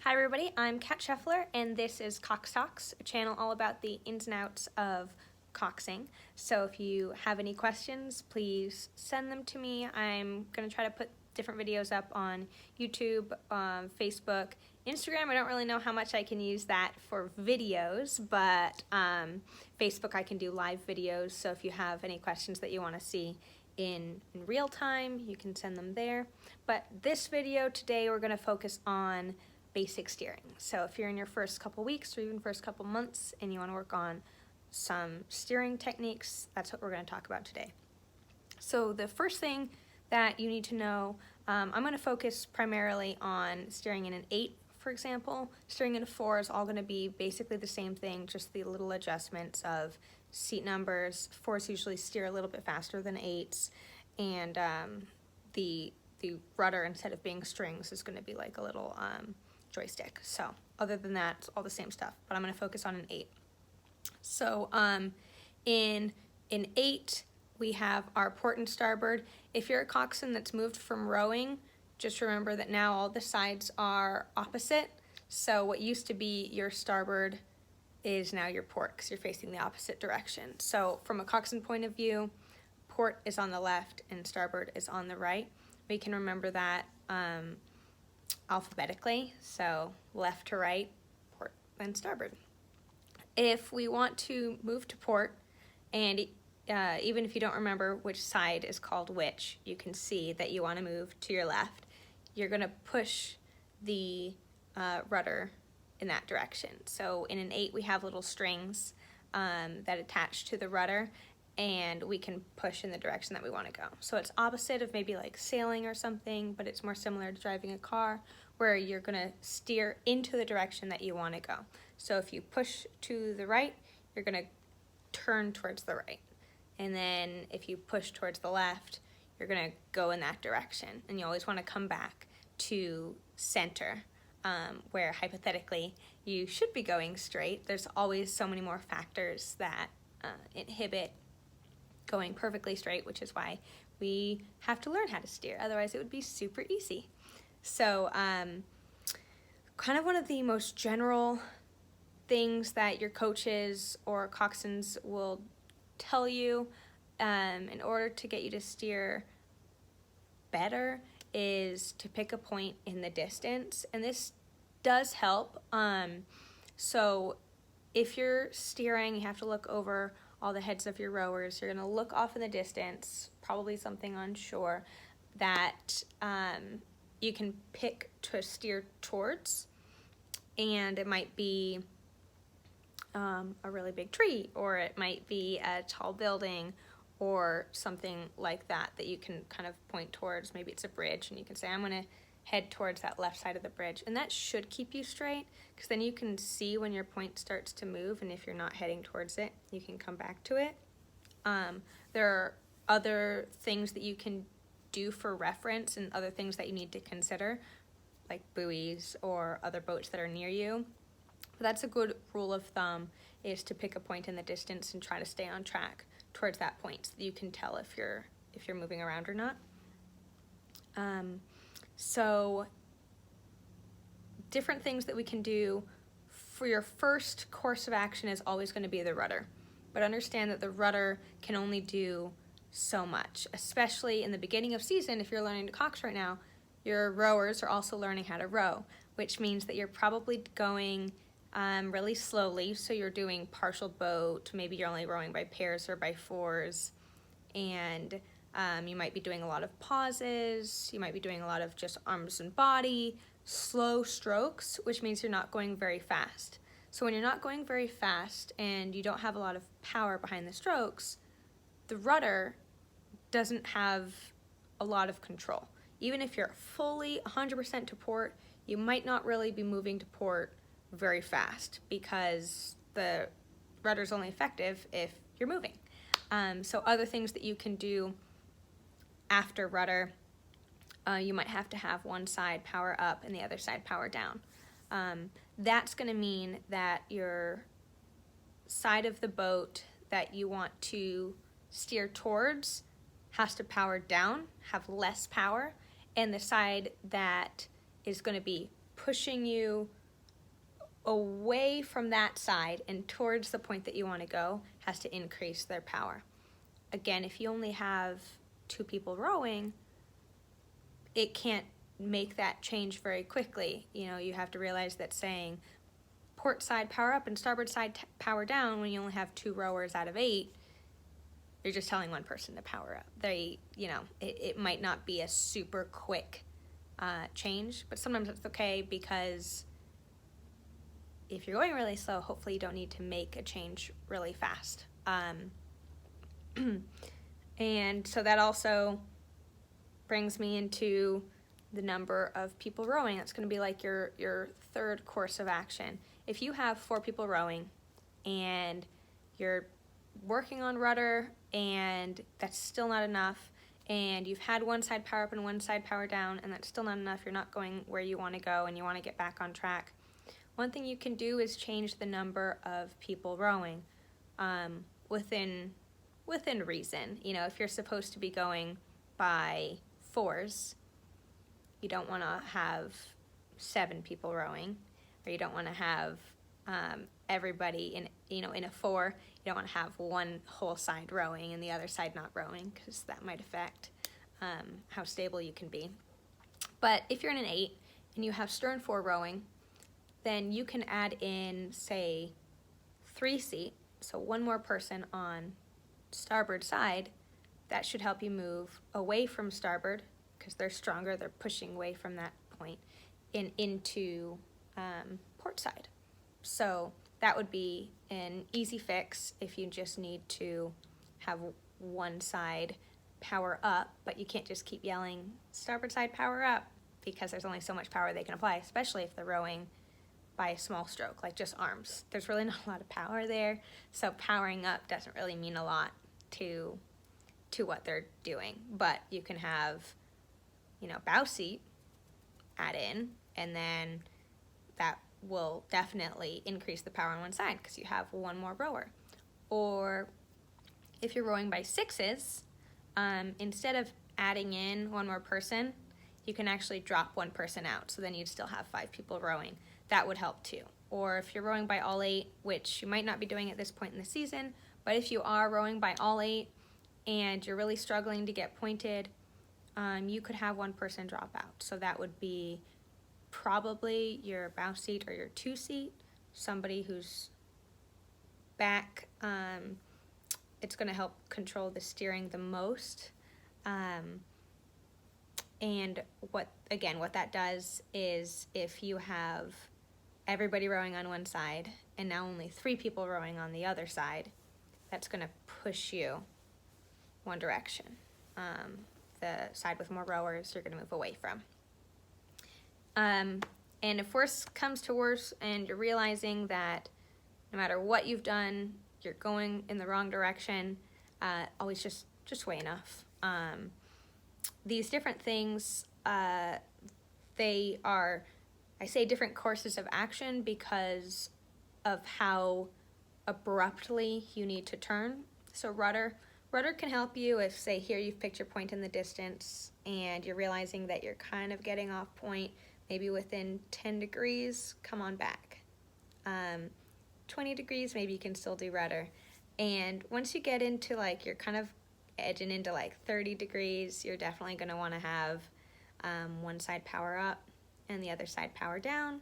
Hi everybody, I'm Kat Scheffler and this is Coxtalks, a channel all about the ins and outs of coxing. So if you have any questions, please send them to me. I'm going to try to put different videos up on YouTube, Facebook, Instagram. I don't really know how much I can use that for videos, but Facebook I can do live videos. So if you have any questions that you want to see in real time, you can send them there. But this video today we're going to focus on basic steering. So if you're in your first couple weeks or even first couple months and you want to work on some steering techniques, that's what we're going to talk about today. So the first thing that you need to know, I'm going to focus primarily on steering in an 8, for example. Steering in a 4 is all going to be basically the same thing, just the little adjustments of seat numbers. 4s usually steer a little bit faster than 8s, and the rudder, instead of being strings, is going to be like a little joystick. So other than that, it's all the same stuff, but I'm going to focus on an 8. So in an 8, we have our port and starboard. If you're a coxswain that's moved from rowing, just remember that now all the sides are opposite. So what used to be your starboard is now your port, because you're facing the opposite direction. So from a coxswain point of view, port is on the left and starboard is on the right. We can remember that alphabetically, so left to right, port, then starboard. If we want to move to port, and even if you don't remember which side is called which, you can see that you want to move to your left. You're going to push the rudder in that direction. So in an 8, we have little strings that attach to the rudder, and we can push in the direction that we want to go. So it's opposite of maybe like sailing or something, but it's more similar to driving a car, where you're going to steer into the direction that you want to go. So if you push to the right, you're going to turn towards the right. And then if you push towards the left, you're going to go in that direction. And you always want to come back to center, where hypothetically you should be going straight. There's always so many more factors that inhibit going perfectly straight, which is why we have to learn how to steer. Otherwise it would be super easy. So kind of one of the most general things that your coaches or coxswains will tell you in order to get you to steer better is to pick a point in the distance, and this does help. So if you're steering, you have to look over all the heads of your rowers. You're going to look off in the distance, probably something on shore that you can pick to steer towards, and it might be a really big tree, or it might be a tall building or something like that that you can kind of point towards. Maybe it's a bridge and you can say, I'm going to head towards that left side of the bridge, and that should keep you straight, because then you can see when your point starts to move, and if you're not heading towards it, you can come back to it. There are other things that you can do for reference and other things that you need to consider, like buoys or other boats that are near you. But that's a good rule of thumb, is to pick a point in the distance and try to stay on track towards that point so that you can tell if you're moving around or not. So different things that we can do for your first course of action is always going to be the rudder. But understand that the rudder can only do so much, especially in the beginning of season. If you're learning to cox right now, your rowers are also learning how to row, which means that you're probably going really slowly. So you're doing partial boat, maybe you're only rowing by pairs or by 4s, and you might be doing a lot of pauses, you might be doing a lot of just arms and body, slow strokes, which means you're not going very fast. So when you're not going very fast and you don't have a lot of power behind the strokes, the rudder doesn't have a lot of control. Even if you're fully 100% to port, you might not really be moving to port very fast, because the rudder's only effective if you're moving. So other things that you can do after rudder, you might have to have one side power up and the other side power down. That's going to mean that your side of the boat that you want to steer towards has to power down, have less power, and the side that is going to be pushing you away from that side and towards the point that you want to go has to increase their power. Again, if you only have 2 people rowing, it can't make that change very quickly. You know, you have to realize that saying port side power up and starboard side power down when you only have 2 rowers out of 8, you're just telling one person to power up. It might not be a super quick change, but sometimes it's okay, because if you're going really slow, hopefully you don't need to make a change really fast. And so that also brings me into the number of people rowing. That's going to be like your third course of action. If you have 4 people rowing and you're working on rudder and that's still not enough, and you've had one side power up and one side power down and that's still not enough, you're not going where you want to go and you want to get back on track, one thing you can do is change the number of people rowing within reason. You know, if you're supposed to be going by 4s, you don't want to have 7 people rowing, or you don't want to have everybody in a 4. You don't want to have one whole side rowing and the other side not rowing, because that might affect how stable you can be. But if you're in an 8 and you have stern 4 rowing, then you can add in, say, 3 seat, so one more person on starboard side. That should help you move away from starboard, because they're stronger, they're pushing away from that point, and into port side. So that would be an easy fix if you just need to have one side power up, but you can't just keep yelling, starboard side power up, because there's only so much power they can apply, especially if they're rowing by a small stroke, like just arms. There's really not a lot of power there, so powering up doesn't really mean a lot to what they're doing. But you can have, bow seat add in, and then that will definitely increase the power on one side because you have one more rower. Or if you're rowing by 6s, instead of adding in one more person, you can actually drop one person out, so then you'd still have 5 people rowing. That would help too. Or if you're rowing by all 8, which you might not be doing at this point in the season, but if you are rowing by all 8 and you're really struggling to get pointed, you could have one person drop out. So that would be probably your bow seat or your 2 seat, somebody who's back. It's going to help control the steering the most. And what that does is, if you have everybody rowing on one side and now only 3 people rowing on the other side, that's going to push you one direction. The side with more rowers, you're going to move away from. And if worse comes to worse and you're realizing that no matter what you've done, you're going in the wrong direction, always just weigh enough. These different things, they are, I say different courses of action because of how abruptly you need to turn. So rudder can help you if, say, here you've picked your point in the distance and you're realizing that you're kind of getting off point, maybe within 10 degrees, come on back. 20 degrees, maybe you can still do rudder. And once you get into, like, you're kind of edging into like 30 degrees, you're definitely going to want to have one side power up and the other side power down,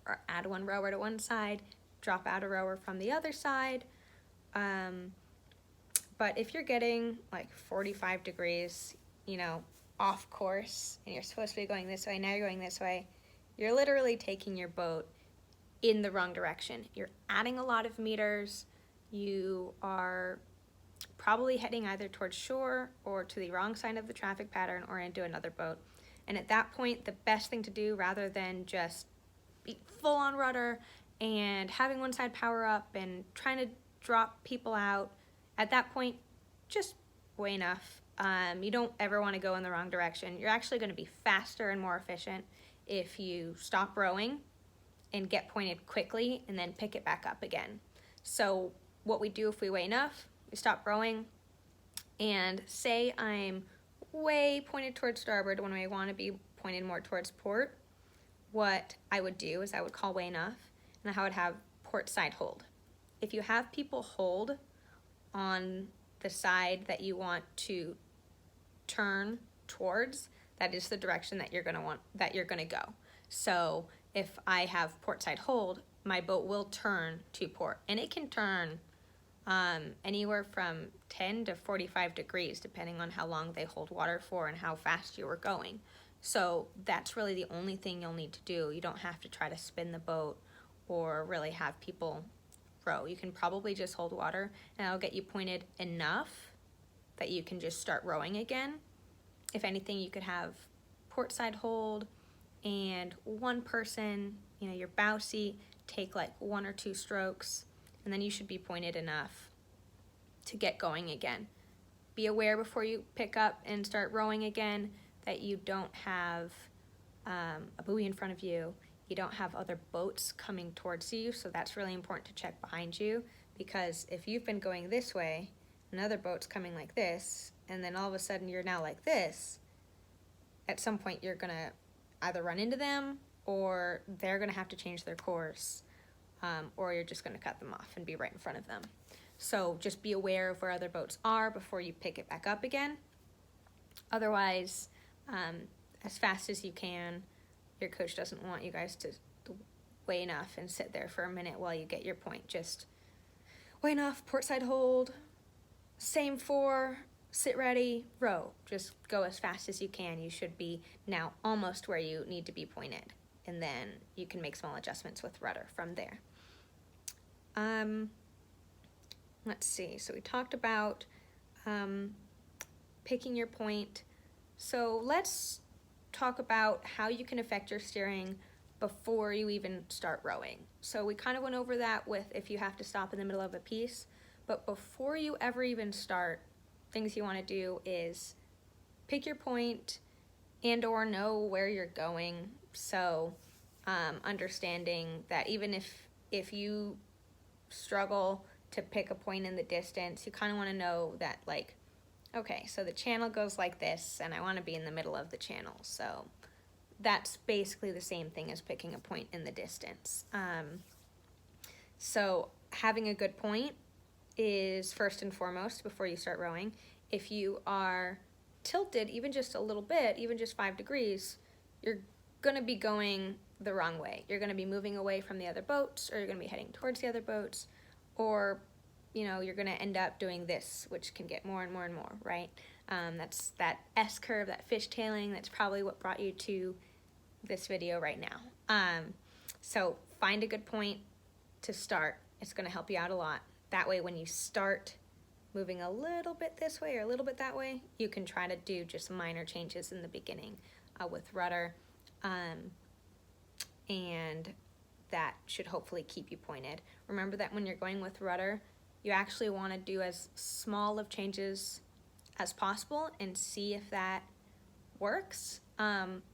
or add one rower to one side, drop out a rower from the other side. But if you're getting like 45 degrees, off course, and you're supposed to be going this way, now you're going this way, you're literally taking your boat in the wrong direction. You're adding a lot of meters. You are probably heading either towards shore or to the wrong side of the traffic pattern or into another boat. And at that point, the best thing to do, rather than just be full on rudder and having one side power up and trying to drop people out, at that point, just weigh enough. You don't ever want to go in the wrong direction. You're actually going to be faster and more efficient if you stop rowing and get pointed quickly and then pick it back up again. So what we do if we weigh enough, we stop rowing, and say I'm way pointed towards starboard when I want to be pointed more towards port. what I would do is I would call weigh enough, and I would have port side hold. If you have people hold on the side that you want to turn towards, that is the direction that you're gonna go. So if I have port side hold, my boat will turn to port, and it can turn anywhere from 10 to 45 degrees depending on how long they hold water for and how fast you are going. So that's really the only thing you'll need to do. You don't have to try to spin the boat or really have people row. You can probably just hold water, and it'll get you pointed enough that you can just start rowing again. If anything, you could have port side hold, and one person, your bow seat, take like 1 or 2 strokes, and then you should be pointed enough to get going again. Be aware before you pick up and start rowing again that you don't have a buoy in front of you. You don't have other boats coming towards you, so that's really important to check behind you, because if you've been going this way, another boat's coming like this, and then all of a sudden you're now like this, at some point you're gonna either run into them, or they're gonna have to change their course, or you're just gonna cut them off and be right in front of them. So just be aware of where other boats are before you pick it back up again. Otherwise, as fast as you can. Your coach doesn't want you guys to weigh enough and sit there for a minute while you get your point. Just weigh enough, port side hold, same 4, sit ready, row. Just go as fast as you can. You should be now almost where you need to be pointed, and then you can make small adjustments with rudder from there. Let's see, so we talked about picking your point. So let's talk about how you can affect your steering before you even start rowing. So we kind of went over that with if you have to stop in the middle of a piece, but before you ever even start, things you want to do is pick your point and or know where you're going. So understanding that even if you struggle to pick a point in the distance, you kind of want to know that, like, okay, so the channel goes like this, and I want to be in the middle of the channel. So that's basically the same thing as picking a point in the distance. So having a good point is first and foremost before you start rowing. If you are tilted even just a little bit, even just 5 degrees, you're going to be going the wrong way. You're going to be moving away from the other boats, or you're going to be heading towards the other boats, or you're going to end up doing this, which can get more and more and more, right? That's that S-curve, that fishtailing. That's probably what brought you to this video right now. So find a good point to start. It's going to help you out a lot. That way, when you start moving a little bit this way or a little bit that way, you can try to do just minor changes in the beginning with rudder. And that should hopefully keep you pointed. Remember that when you're going with rudder, you actually want to do as small of changes as possible and see if that works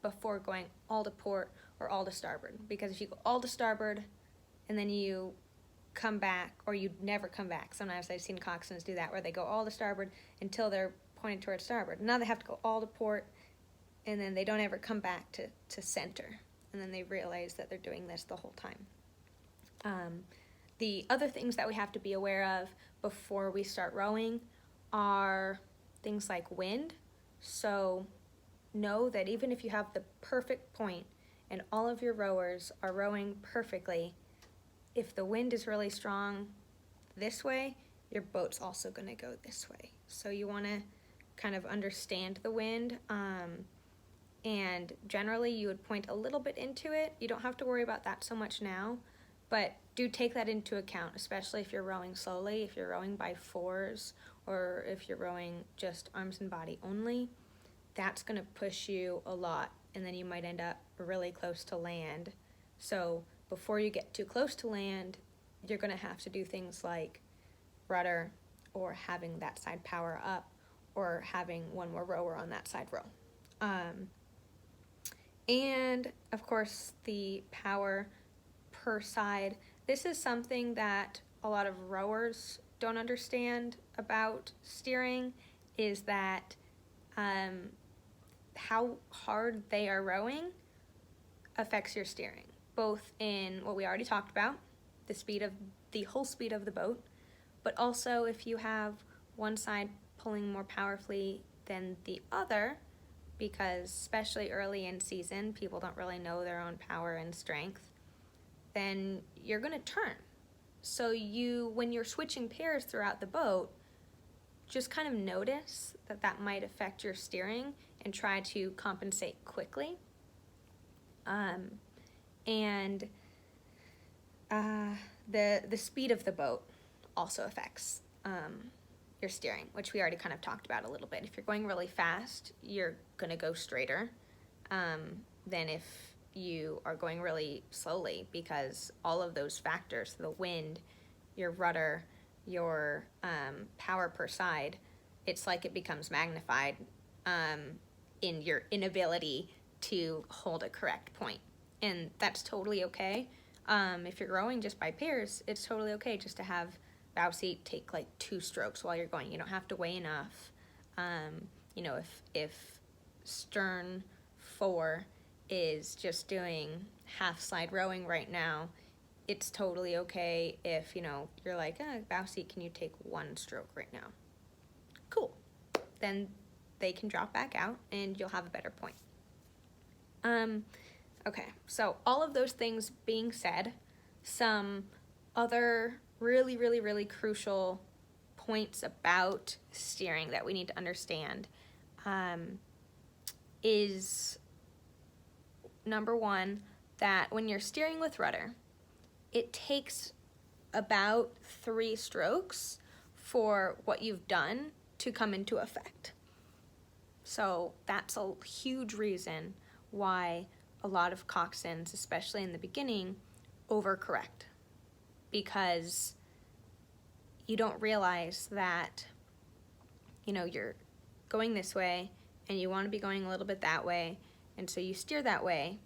before going all to port or all to starboard. Because if you go all to starboard and then you come back, or you never come back, sometimes I've seen coxswains do that, where they go all to starboard until they're pointed towards starboard. Now they have to go all to port, and then they don't ever come back to center. And then they realize that they're doing this the whole time. The other things that we have to be aware of before we start rowing are things like wind. So know that even if you have the perfect point and all of your rowers are rowing perfectly, if the wind is really strong this way, your boat's also going to go this way. So you want to kind of understand the wind, and generally you would point a little bit into it. You don't have to worry about that so much now, but do take that into account, especially if you're rowing slowly, if you're rowing by 4s, or if you're rowing just arms and body only. That's going to push you a lot, and then you might end up really close to land. So before you get too close to land, you're going to have to do things like rudder, or having that side power up, or having one more rower on that side row. And of course, the power per side. This is something that a lot of rowers don't understand about steering, is that how hard they are rowing affects your steering, both in what we already talked about, the whole speed of the boat, but also if you have one side pulling more powerfully than the other, because especially early in season, people don't really know their own power and strength, then you're gonna turn. So when you're switching pairs throughout the boat, just kind of notice that might affect your steering and try to compensate quickly. And the speed of the boat also affects your steering, which we already kind of talked about a little bit. If you're going really fast, you're gonna go straighter than if you are going really slowly, because all of those factors, the wind, your rudder, your power per side, it's like it becomes magnified in your inability to hold a correct point. And that's totally okay. If you're rowing just by pairs, it's totally okay just to have bow seat take like 2 strokes while you're going. You don't have to weigh enough. You know, if stern 4 is just doing half slide rowing right now, it's totally okay if, you know, you're like, bow seat, can you take 1 stroke right now? Cool. Then they can drop back out and you'll have a better point. Okay, so all of those things being said, some other really, really, really crucial points about steering that we need to understand is, number 1, that when you're steering with rudder, it takes about 3 strokes for what you've done to come into effect. So that's a huge reason why a lot of coxswains, especially in the beginning, overcorrect, because you don't realize that, you know, you're going this way and you want to be going a little bit that way, and so you steer that way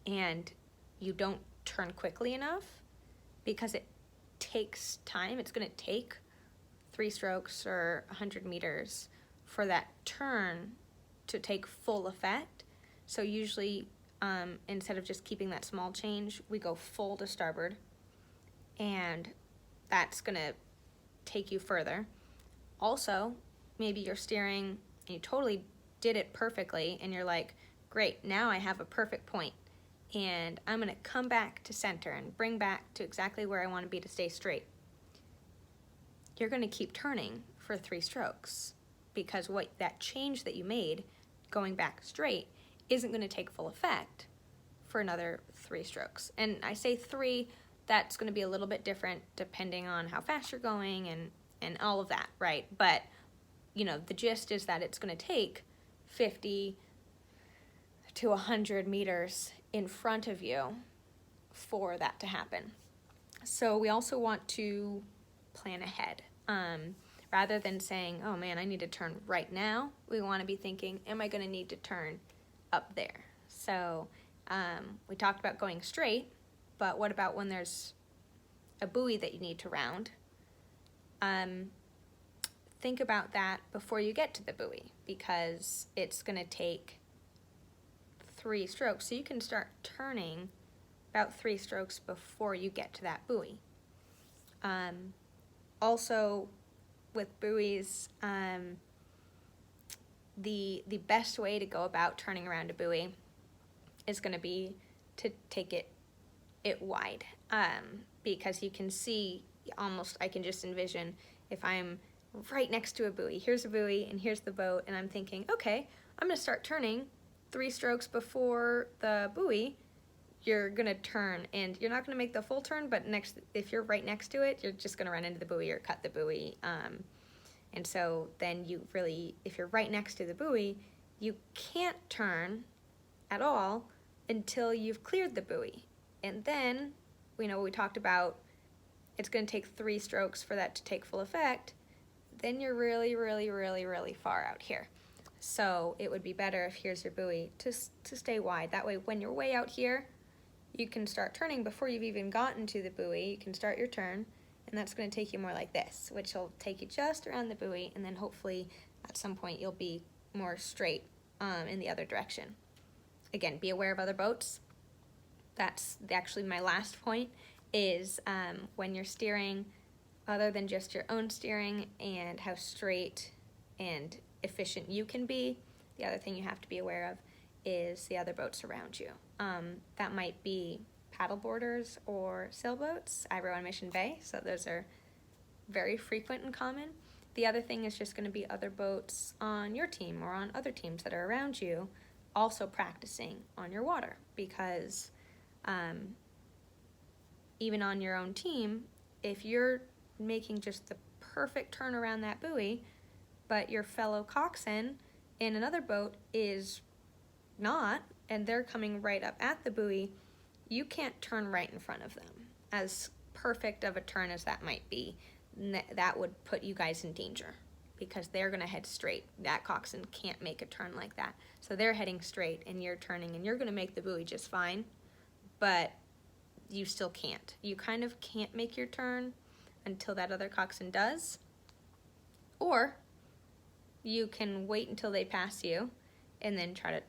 and you don't turn quickly enough because it takes time. It's going to take 3 strokes or 100 meters for that turn to take full effect. So usually instead of just keeping that small change, we go full to starboard, and that's gonna take you further. Also, maybe you're steering and you totally did it perfectly and you're like, great, now I have a perfect point and I'm gonna come back to center and bring back to exactly where I want to be to stay straight. You're gonna keep turning for 3 strokes, because that change that you made going back straight isn't going to take full effect for another 3 strokes. And I say 3, that's going to be a little bit different depending on how fast you're going and all of that, right? But, you know, the gist is that it's going to take 50 to 100 meters in front of you for that to happen. So we also want to plan ahead. Rather than saying, oh man, I need to turn right now, we want to be thinking, am I going to need to turn up there? So we talked about going straight, but what about when there's a buoy that you need to round? Think about that before you get to the buoy, because it's going to take 3 strokes. So you can start turning about 3 strokes before you get to that buoy. Also, with buoys, the best way to go about turning around a buoy is going to be to take it wide, because you can see almost, I can just envision if I'm right next to a buoy, here's a buoy and here's the boat, and I'm thinking, okay, I'm going to start turning 3 strokes before the buoy. You're going to turn, and you're not going to make the full turn, but if you're right next to it, you're just going to run into the buoy or cut the buoy. And so then if you're right next to the buoy, you can't turn at all until you've cleared the buoy. And then, we talked about it's going to take 3 strokes for that to take full effect. Then you're really, really, really, really far out here. So it would be better if here's your buoy to stay wide. That way, when you're way out here, you can start turning before you've even gotten to the buoy. You can start your turn, and that's going to take you more like this, which will take you just around the buoy, and then hopefully at some point you'll be more straight in the other direction. Again, be aware of other boats. that's actually my last point, is when you're steering, other than just your own steering and how straight and efficient you can be, the other thing you have to be aware of is the other boats around you. That might be paddleboarders or sailboats. I row on Mission Bay, so those are very frequent and common. The other thing is just going to be other boats on your team or on other teams that are around you also practicing on your water, because even on your own team, if you're making just the perfect turn around that buoy, but your fellow coxswain in another boat is not, and they're coming right up at the buoy, you can't turn right in front of them. As perfect of a turn as that might be, that would put you guys in danger, because they're going to head straight. That coxswain can't make a turn like that. So they're heading straight and you're turning, and you're going to make the buoy just fine, but you still can't. You kind of can't make your turn until that other coxswain does, or you can wait until they pass you and then try to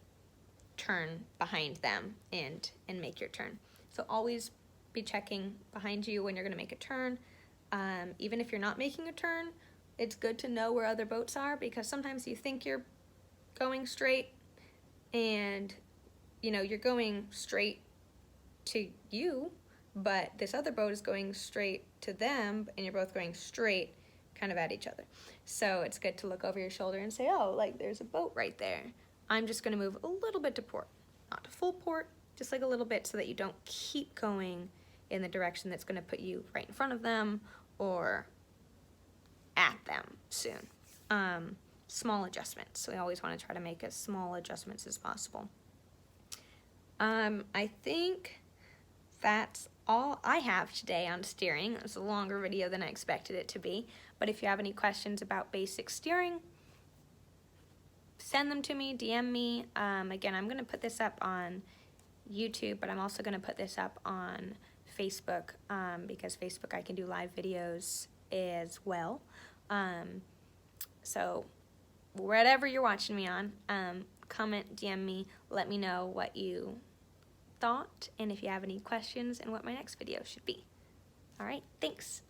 turn behind them and make your turn. So always be checking behind you when you're going to make a turn. Even if you're not making a turn, it's good to know where other boats are, because sometimes you think you're going straight and you're going straight to you, but this other boat is going straight to them and you're both going straight kind of at each other. So it's good to look over your shoulder and say, oh, like there's a boat right there. I'm just going to move a little bit to port, not to full port, just like a little bit, so that you don't keep going in the direction that's going to put you right in front of them or at them soon. Small adjustments. We always want to try to make as small adjustments as possible. I think that's all I have today on steering. It was a longer video than I expected it to be, but if you have any questions about basic steering, send them to me, DM me. Again, I'm going to put this up on YouTube, but I'm also going to put this up on Facebook, because Facebook I can do live videos as well. So whatever you're watching me on, comment, DM me, let me know what you thought and if you have any questions and what my next video should be. All right, thanks.